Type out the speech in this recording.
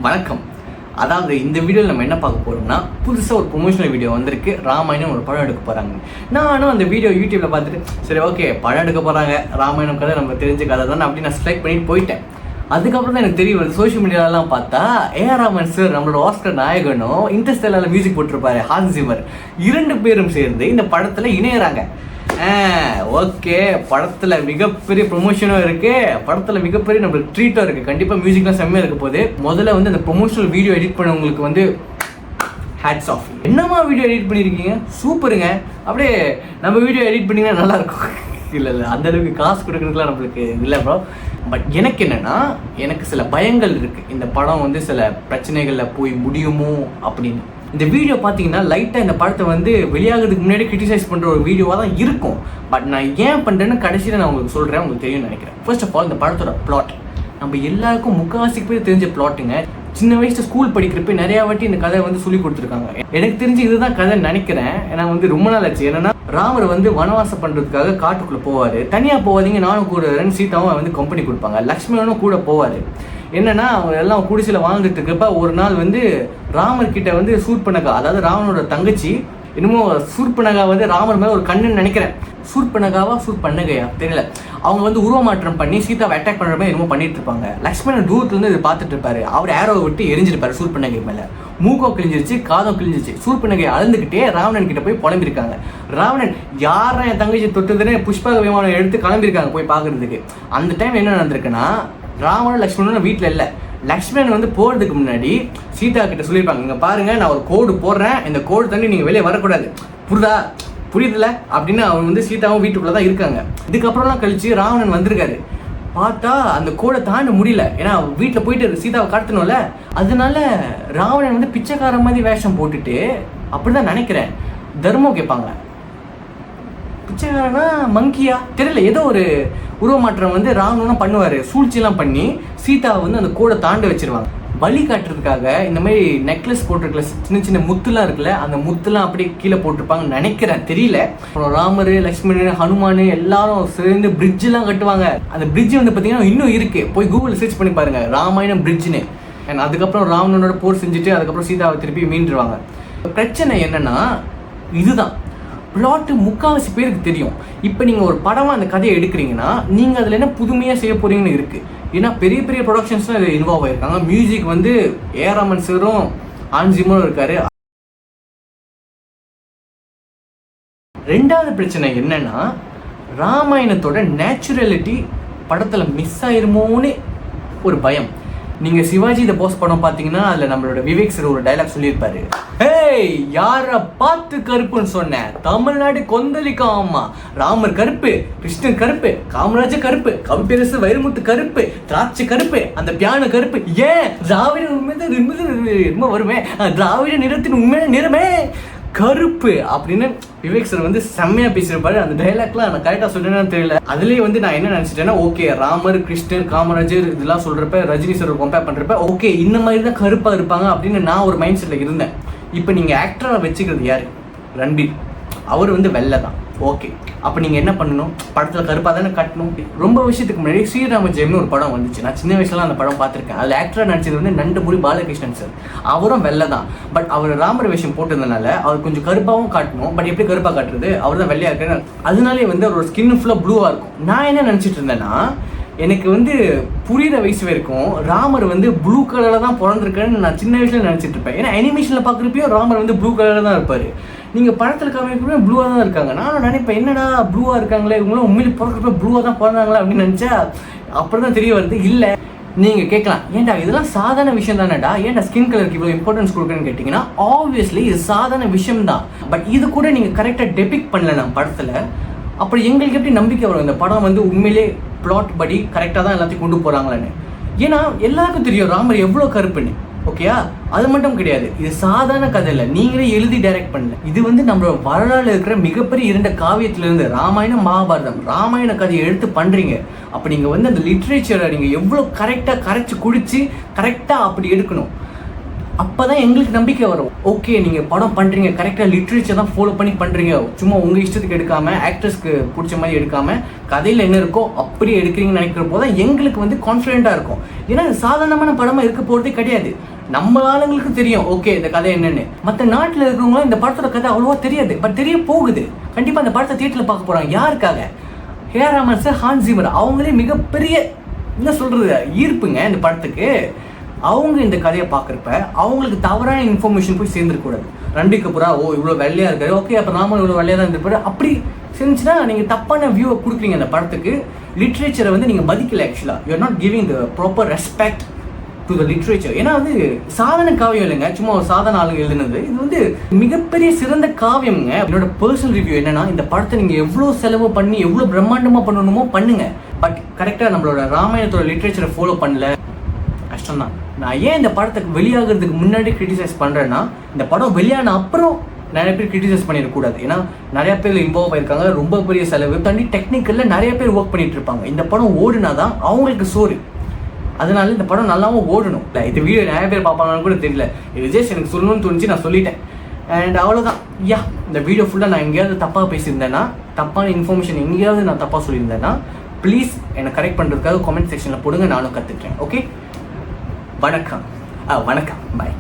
வணக்கம். அதாவது இந்த வீடியோவில் நம்ம என்ன பார்க்க போகிறோம்னா, புதுசாக ஒரு ப்ரொமோஷனல் வீடியோ வந்திருக்கு. ராமாயணம் ஒரு படம் எடுக்க போகிறாங்க. நானும் அந்த வீடியோ யூடியூப்பில் பார்த்துட்டு சரி ஓகே படம் எடுக்க போகிறாங்க, ராமாயணம் கதை நம்ம தெரிஞ்ச கதை தானே அப்படின்னு நான் செலக்ட் பண்ணிட்டு போயிட்டேன். அதுக்கப்புறம் தான் எனக்கு தெரிய வருது, சோஷியல் மீடியாலலாம் பார்த்தா ஏஆர் ரஹ்மான் சார் நம்மளோட ஆஸ்கர் நாயகனும் இன்டர்ஸ்டெல்லாரில் மியூசிக் போட்டிருப்பாரு ஹான்ஸ் ஜிம்மர், 2 பேரும் சேர்ந்து இந்த படத்தில் இணையறாங்க. ஓகே, படத்தில் மிகப்பெரிய ப்ரொமோஷனும் இருக்கு, படத்தில் மிகப்பெரிய நம்மளுக்கு ட்ரீட்டும் இருக்கு. கண்டிப்பாக மியூசிக்லாம் செம்மையாக இருக்க போது. முதல்ல வந்து அந்த ப்ரொமோஷனல் வீடியோ எடிட் பண்ணவங்களுக்கு வந்து ஹேட்ஸ் ஆஃப். என்னமா வீடியோ எடிட் பண்ணியிருக்கீங்க, சூப்பருங்க. அப்படியே நம்ம வீடியோ எடிட் பண்ணிங்கன்னா நல்லா இருக்கும். இல்லை அந்த அளவுக்கு காசு கொடுக்குறதுக்குலாம் நம்மளுக்கு இல்லை ப்ரோ. பட் எனக்கு என்னன்னா, எனக்கு சில பயங்கள் இருக்கு, இந்த படம் வந்து சில பிரச்சனைகளில் போய் முடியுமோ அப்படின்னு. இந்த வீடியோ பார்த்தீங்கன்னா லைட்டாக இந்த படத்தை வந்து வெளியாகிறதுக்கு முன்னாடி கிரிட்டிசைஸ் பண்ணுற ஒரு வீடியோவாக தான் இருக்கும். பட் நான் ஏன் பண்ணுறேன்னு கடைசியில் நான் உங்களுக்கு சொல்கிறேன், உங்களுக்கு தெரியும்னு நினைக்கிறேன். ஃபர்ஸ்ட் ஆஃப் ஆல், இந்த படத்தோட பிளாட் நம்ம எல்லாருக்கும் முக்கால்வாசிக்கு பேர் தெரிஞ்ச பிளாட்டுங்க. சின்ன வயசில் ஸ்கூல் படிக்கிறப்ப நிறையா வாட்டி இந்த கதை வந்து சொல்லி கொடுத்துருக்காங்க. எனக்கு தெரிஞ்சு இதுதான் கதை நினைக்கிறேன். ஏன்னா வந்து ரொம்ப நாள் ஆச்சு. என்னன்னா, ராமர் வந்து வனவாசம் பண்ணுறதுக்காக காட்டுக்குள்ளே போவார். தனியாக போவாதீங்க, நானும் கூட சீதாவும் வந்து கம்பெனி கொடுப்பாங்க. லக்ஷ்மணனும் கூட போவார். என்னன்னா, அவங்க எல்லாம் குடிசையில் வாழ்ந்துட்டு இருக்கப்ப ஒரு நாள் வந்து ராமர் கிட்ட வந்து சூர்பனகா, அதாவது ராவனோட தங்கச்சி, இன்னமும் சூர்பனகா வந்து ராமர் மேலே ஒரு கண்ணுன்னு நினைக்கிறேன். சூர்பனகாவா சூர்பனகையா தெரியல, அவங்க வந்து உருவமாற்றம் பண்ணி சீதாவை அட்டாக் பண்ணுற மாதிரி என்னமோ பண்ணிட்டு இருப்பாங்க. லக்ஷ்மணன் தூரத்துலேருந்து இது பார்த்துட்டு இருப்பாரு. அவர் ஏரோவை விட்டு எரிஞ்சிருப்பாரு சூர்பனகை மேலே. மூக்கம் கிழிஞ்சிருச்சு, காதம் கிழிஞ்சிருச்சு. சூர்பனகை அழுந்துக்கிட்டே ராவணன் கிட்ட போய் புலம்பிருக்காங்க. ராவணன் யாரா என் தங்கச்சி தொட்டதுன்னு புஷ்பக விமானம் எடுத்து கிளம்பியிருக்காங்க போய் பார்க்கறதுக்கு. அந்த டைம் என்ன நடந்திருக்குன்னா, ராவணன் லக்ஷ்மணன் வீட்டில் இல்லை. லக்ஷ்மணன் வந்து போகிறதுக்கு முன்னாடி சீதா கிட்ட சொல்லியிருப்பாங்க, இங்கே பாருங்க நான் ஒரு கோடு போடுறேன், இந்த கோடு தண்ணி நீங்கள் வெளியே வரக்கூடாது, புரியுதுல அப்படின்னு. அவங்க வந்து சீதாவும் வீட்டுக்குள்ளே தான் இருக்காங்க. இதுக்கப்புறம்லாம் கழிச்சு ராவணன் வந்திருக்காரு. பார்த்தா அந்த கோடை தாண்ட முடியல, ஏன்னா வீட்டில் போயிட்டு சீதாவை கடத்தணும்ல. அதனால ராவணன் வந்து பிச்சைக்கார மாதிரி வேஷம் போட்டுட்டு, அப்படிதான் நினைக்கிறேன், தர்மம் கேட்பாங்க. பிச்சைக்காரனா மங்கியா தெரியல, ஏதோ ஒரு உருவமாற்றம் வந்து ராவணனும் பண்ணுவார். சூழ்ச்சியெல்லாம் பண்ணி சீதாவை வந்து அந்த கோடை தாண்ட வச்சிருவாங்க. வழி காட்டுறதுக்காக இந்த மாதிரி நெக்லஸ் போட்டிருக்கல, சின்ன சின்ன முத்துலாம் இருக்குல்ல, அந்த முத்துலாம் அப்படியே கீழே போட்டிருப்பாங்கன்னு நினைக்கிறேன், தெரியல. அப்புறம் ராமர், லக்ஷ்மணன், ஹனுமான் எல்லாரும் சேர்ந்து பிரிட்ஜெலாம் கட்டுவாங்க. அந்த பிரிட்ஜ் வந்து பார்த்தீங்கன்னா இன்னும் இருக்கு, போய் கூகுளில் சர்ச் பண்ணி பாருங்க, ராமாயணம் பிரிட்ஜ்னு. அதுக்கப்புறம் ராவணனோட போர் செஞ்சுட்டு அதுக்கப்புறம் சீதாவை திருப்பி மீண்டுருவாங்க. பிரச்சனை என்னன்னா, இதுதான் பிளாட்டு முக்கால்வாசி பேருக்கு தெரியும். இப்போ நீங்கள் ஒரு படமாக அந்த கதையை எடுக்கிறீங்கன்னா நீங்கள் அதில் என்ன புதுமையாக செய்ய போகிறீங்கன்னு இருக்குது. ஏன்னா பெரிய பெரிய ப்ரொடக்ஷன்ஸ்லாம் இதில் இன்வால்வ் ஆகிருக்காங்க. மியூசிக் வந்து ஏஆர் ரஹ்மான் சாரும் ஹான்ஸ் ஜிம்மரும் இருக்காரு. ரெண்டாவது பிரச்சனை என்னன்னா, ராமாயணத்தோட நேச்சுரலிட்டி படத்தில் மிஸ் ஆயிருமோன்னு ஒரு பயம். நீங்கள் சிவாஜி த பாஸ் படம் பார்த்தீங்கன்னா அதில் நம்மளோட விவேக் சார் ஒரு டைலாக் சொல்லியிருப்பாரு, ஏய் யாரை பார்த்து கருப்புன்னு சொன்னேன், தமிழ்நாடு கொந்தளிக்காமா, ராமர் கருப்பு, கிருஷ்ணன் கருப்பு, காமராஜர் கருப்பு, கவிப்பேரசு வைரமுத்து கருப்பு, திராட்சை கருப்பு, அந்த பியானோ கருப்பு, ஏன் திராவிட உண்மை வருமே, திராவிட நிறத்தின் உண்மையான நிறமே கருப்பு அப்படின்னு விவேக் சார் வந்து செம்மையா பேசியிருப்பாரு. அந்த டைலாக்லாம் நான் கரெக்டாக சொல்றேன்னு தெரியல. அதுலேயே வந்து நான் என்ன நினச்சிட்டேன்னா, ஓகே ராமர், கிருஷ்ணர், காமராஜர் இதெல்லாம் சொல்றப்ப ரஜினி சார் கம்பேர் பண்றப்ப ஓகே இந்த மாதிரி தான் கருப்பா இருப்பாங்க அப்படின்னு நான் ஒரு மைண்ட் செட்டில் இருந்தேன். இப்போ நீங்க ஆக்டரா வச்சுக்கிறது யாரு? ரன்பீர். அவர் வந்து வெள்ளை தான். ஓகே, அப்போ நீங்கள் என்ன பண்ணணும், படத்தில் கருப்பாக தானே கட்டணும். ரொம்ப வருஷத்துக்கு முன்னாடி ஸ்ரீராம ஜெயம்னு ஒரு படம் வந்துச்சு. நான் சின்ன வயசுலாம் அந்த படம் பார்த்துருக்கேன். அதில் ஆக்டராக நடிச்சது வந்து நண்டமுடி பாலகிருஷ்ணன் சார். அவரும் வெள்ளை தான். பட் அவர் ராமர் வேஷம் போட்டதுனால அவர் கொஞ்சம் கருப்பாகவும் காட்டணும். பட் எப்படி கருப்பாக காட்டுறது, அவர் தான் வெள்ளையாக இருக்காரு. அதனாலே வந்து அவரோட ஸ்கின் ஃபுல்லாக ப்ளூவாக இருக்கும். நான் என்ன நினச்சிட்டு இருந்தேன்னா, எனக்கு வந்து புரியுற வயசு வரைக்கும் ராமர் வந்து ப்ளூ கலரில் தான் பிறந்திருக்காருன்னு நான் சின்ன வயசுல நினச்சிட்டு இருப்பேன். ஏன்னா அனிமேஷனில் பார்க்குறப்பையும் ராமர் வந்து ப்ளூ கலரில் தான் இருப்பார். நீங்கள் படத்தில் காமிக்கிறப்ப ப்ளூவாக தான் இருக்காங்க. நான் நினைப்பேன், என்னடா ப்ளூவாக இருக்காங்களே, இவங்களும் உண்மையிலே பிறக்கிறப்ப ப்ளூவாக தான் பிறந்தாங்களா அப்படின்னு நினச்சா அப்புறம் தான் தெரிய வருது. இல்லை, நீங்கள் கேட்கலாம், ஏன்டா இதெல்லாம் சாதாரண விஷயம் தானேடா, ஏன்டா ஸ்கின் கலருக்கு இவ்வளோ இம்பார்ட்டன்ஸ் கொடுக்குறேன்னு கேட்டிங்கன்னா, ஆப்வியஸ்லி இது சாதாரண விஷயம் தான். பட் இது கூட நீங்கள் கரெக்டாக டெபிக் பண்ணல நம்ம படத்தில். அப்படி எங்களுக்கு எப்படி நம்பிக்கை வரும் இந்த படம் வந்து உண்மையிலே பிளாட் படி கரெக்டாக தான் எல்லாத்தையும் கொண்டு போகிறாங்களான்னு? ஏன்னா எல்லாருக்கும் தெரியும் ராமர் எவ்வளோ கருப்புன்னு. ஓகேயா, அது மட்டும் கிடையாது, இது சாதாரண கதை இல்லை, நீங்களே எழுதி டைரக்ட் பண்ணல. இது வந்து நம்மளோட வரலாறு இருக்கிற மிகப்பெரிய 2 காவியத்திலிருந்து ராமாயணம், மகாபாரதம், ராமாயண கதையை எடுத்து பண்ணுறீங்க. அப்போ நீங்கள் வந்து அந்த லிட்ரேச்சரை நீங்கள் எவ்வளோ கரெக்டாக கரைச்சி குடிச்சு கரெக்டாக அப்படி எடுக்கணும். அப்போ தான் எங்களுக்கு நம்பிக்கை வரும். ஓகே நீங்கள் படம் பண்ணுறீங்க, கரெக்டாக லிட்ரேச்சர் தான் ஃபாலோ பண்ணி பண்ணுறீங்க, சும்மா உங்கள் இஷ்டத்துக்கு எடுக்காமல் ஆக்டர்ஸ்க்கு பிடிச்ச மாதிரி எடுக்காமல் கதையில் என்ன இருக்கோ அப்படியே எடுக்கிறீங்கன்னு நினைக்கிற போது தான் எங்களுக்கு வந்து கான்ஃபிடென்ட்டாக இருக்கும். ஏன்னா இது சாதாரணமான படமாக இருக்க போகிறதே கிடையாது. நம்ம ஆளுங்களுக்கு தெரியும் ஓகே இந்த கதை என்னென்னு. மற்ற நாட்டில் இருக்கிறவங்களும் இந்த படத்தோட கதை அவ்வளோவா தெரியாது, பட் தெரிய போகுது. கண்டிப்பாக அந்த படத்தை தியேட்டரில் பார்க்க போகிறாங்க. யாருக்காக? ஏஆர் ரஹ்மான் சார், ஹான்ஸ் ஜிமர், அவங்களே மிகப்பெரிய என்ன சொல்கிறது ஈர்ப்புங்க இந்த படத்துக்கு. அவங்க இந்த கதையை பார்க்குறப்ப அவங்களுக்கு தவறான இன்ஃபர்மேஷன் போய் சேர்ந்துருக்கூடாது. ரன்பீர் கபூரா இவ்வளோ வெள்ளையாக இருக்காரு, ஓகே அப்போ ராமன் இவ்வளோ வெள்ளையாக தான் இருந்திருப்பாரு, அப்படி செஞ்சுன்னா நீங்கள் தப்பான வியூவை கொடுக்குறீங்க அந்த படத்துக்கு. லிட்ரேச்சரை வந்து நீங்கள் மதிக்கல. ஆக்சுவலாக you're not giving the proper respect to the literature. ஏன்னா வந்து சாதாரண காவியம் இல்லைங்க, சும்மா ஒரு சாதாரண ஆளுங்க எழுதுனது. இது வந்து மிகப்பெரிய சிறந்த காவியம்ங்க. என்னோட பர்சனல் ரிவ்யூ என்னன்னா, இந்த படத்தை நீங்கள் எவ்வளோ செலவு பண்ணி எவ்வளோ பிரம்மாண்டமாக பண்ணணுமோ பண்ணுங்க, பட் கரெக்டாக நம்மளோட ராமாயணத்தோட லிட்ரேச்சரை ஃபாலோ பண்ணல, கஷ்டம் தான். நான் ஏன் இந்த படத்துக்கு வெளியாகிறதுக்கு முன்னாடி கிரிட்டிசைஸ் பண்ணுறேன்னா, இந்த படம் வெளியான அப்புறம் நிறைய பேர் கிரிட்டிசைஸ் பண்ணிடக்கூடாது. ஏன்னா நிறைய பேர் இன்வால்வ் ஆயிருக்காங்க, ரொம்ப பெரிய செலவு தாண்டி டெக்னிக்கலில் நிறைய பேர் ஒர்க் பண்ணிட்டு இருப்பாங்க. இந்த படம் ஓடுனா தான் அவங்களுக்கு சோறு. அதனால இந்த படம் நல்லாவும் ஓடணும். இல்லை இந்த வீடியோ நிறைய பேர் பார்ப்பாங்கன்னு கூட தெரியல, இது ஜஸ்ட் எனக்கு சொல்லணும்னு தோணுச்சு, நான் சொல்லிட்டேன். அண்ட் அவ்வளோதான். இந்த வீடியோ ஃபுல்லாக நான் எங்கேயாவது தப்பாக பேசியிருந்தேன்னா, தப்பான இன்ஃபர்மேஷன் எங்கேயாவது நான் தப்பாக சொல்லியிருந்தேன்னா ப்ளீஸ் என்னை கரெக்ட் பண்ணுறதுக்காக கமெண்ட் செக்ஷனில் போடுங்க, நானும் கற்றுக்கிறேன். ஓகே, வணக்கம். பாய்.